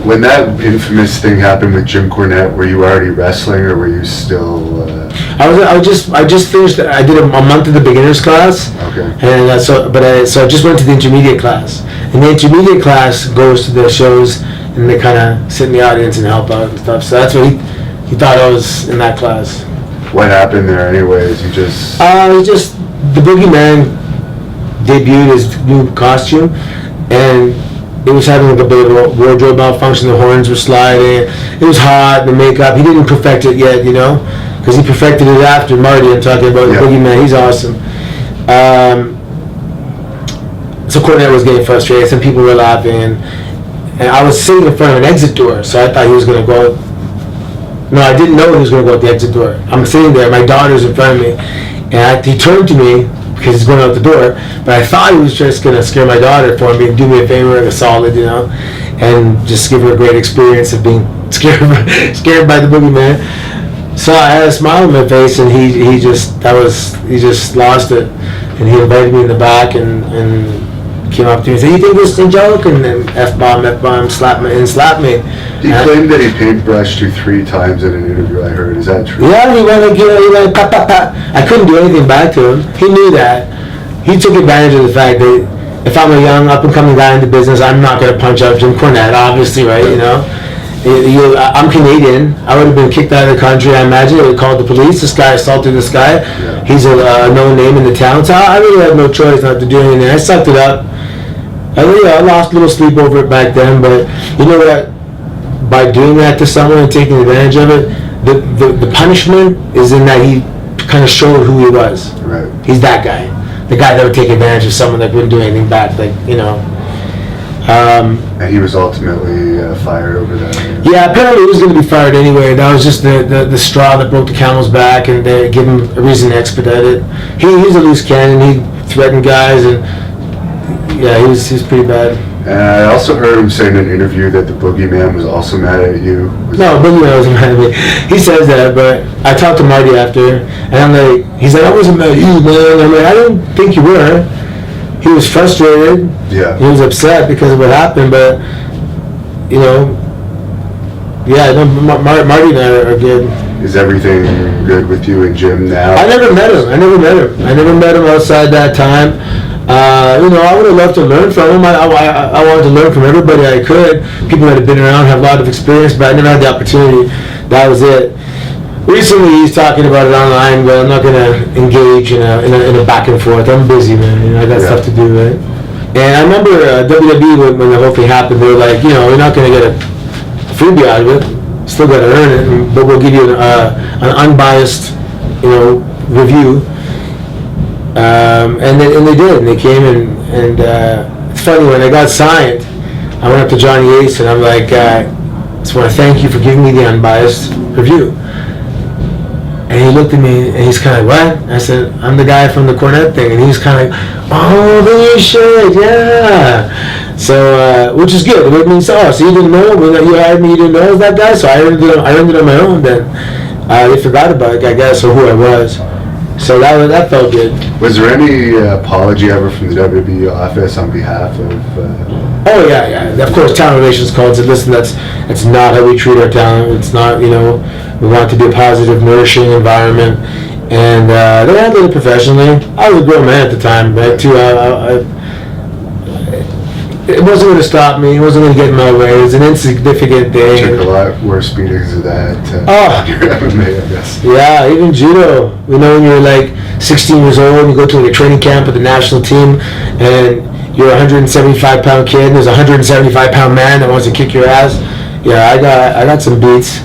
When that infamous thing happened with Jim Cornette, were you already wrestling, or were you still? I just finished. I did a month of the beginners class. Okay. And so I just went to the intermediate class. And the intermediate class goes to the shows, and they kind of sit in the audience and help out and stuff. So that's what he thought I was in that class. What happened there, anyways? You just. The Boogeyman debuted his new costume, and it was having like a bit of a wardrobe malfunction. The horns were sliding. It was hot. The makeup. He didn't perfect it yet, because he perfected it after Marty. I'm talking about the Boogeyman. He's awesome. So Cornette was getting frustrated. Some people were laughing, and I was sitting in front of an exit door. So I thought he was going to go. No, I didn't know he was going to go out the exit door. I'm sitting there. My daughter's in front of me, and he turned to me, because he's going out the door, but I thought he was just going to scare my daughter for me, do me a favor, a solid, and just give her a great experience of being scared by the Boogeyman. So I had a smile on my face, and he just lost it, and he invited me in the back and came up to me and said, "You think this is a joke?" And then F-bomb, slapped me. He claimed that he paintbrushed you 3 times in an interview, I heard. Is that true? Yeah, he went pat, pat, pat. I couldn't do anything back to him. He knew that. He took advantage of the fact that if I'm a young, up-and-coming guy in the business, I'm not going to punch up Jim Cornette, obviously, right, I'm Canadian. I would have been kicked out of the country, I imagine. They would call the police. This guy assaulted this guy. Yeah. He's a known name in the town. So I really had no choice not to do anything. I sucked it up. I lost a little sleep over it back then, but you know what? By doing that to someone and taking advantage of it, the punishment is in that he kind of showed who he was. Right. He's that guy. The guy that would take advantage of someone that wouldn't do anything back, and he was ultimately fired over that. Yeah, apparently he was going to be fired anyway. That was just the straw that broke the camel's back, and they gave him a reason to expedite it. He's a loose cannon. He threatened guys, and yeah, he was pretty bad. And I also heard him say in an interview that the Boogeyman was also mad at you. No, Boogeyman wasn't mad at me. He says that, but I talked to Marty after, and I'm like, he's like, "I wasn't mad at you, man." I'm like, "I didn't think you were." He was frustrated. Yeah. He was upset because of what happened, but Marty and I are good. Is everything good with you and Jim now? I never met him. I never met him outside that time. I would have loved to learn from him. I wanted to learn from everybody I could. People that have been around, have a lot of experience, but I never had the opportunity. That was it. Recently, he's talking about it online, but I'm not going to engage in a back and forth. I'm busy, man. I got stuff to do, right? And I remember WWE, when the whole thing happened, they were like, you're not going to get a freebie out of it. Still got to earn it, but we'll give you an unbiased, review. And they did. And they came and it's funny, when I got signed, I went up to Johnny Ace and I'm like, just want to thank you for giving me the unbiased review. And he looked at me and he's kind of like, what? I said, I'm the guy from the Cornette thing. And he's kind of like, oh, then you should, yeah. So, which is good. It means, so you didn't know? When you hired me, you didn't know I was that guy? So I earned it on my own then. They forgot about it, I guess, or who I was. So that felt good. Was there any apology ever from the WWE office on behalf of... Oh, yeah. Of course, talent relations called and said, listen, that's not how we treat our talent. It's not, we want it to be a positive, nourishing environment. And they handled it professionally. I was a grown man at the time, but too, it wasn't going to stop me. It wasn't going to get in my way. It was an insignificant thing. You took a lot worse beatings of that. Your MMA, I guess. Yeah, even judo. When you're like 16 years old and you go to a training camp with the national team and you're a 175-pound kid and there's a 175-pound man that wants to kick your ass. Yeah, I got some beats.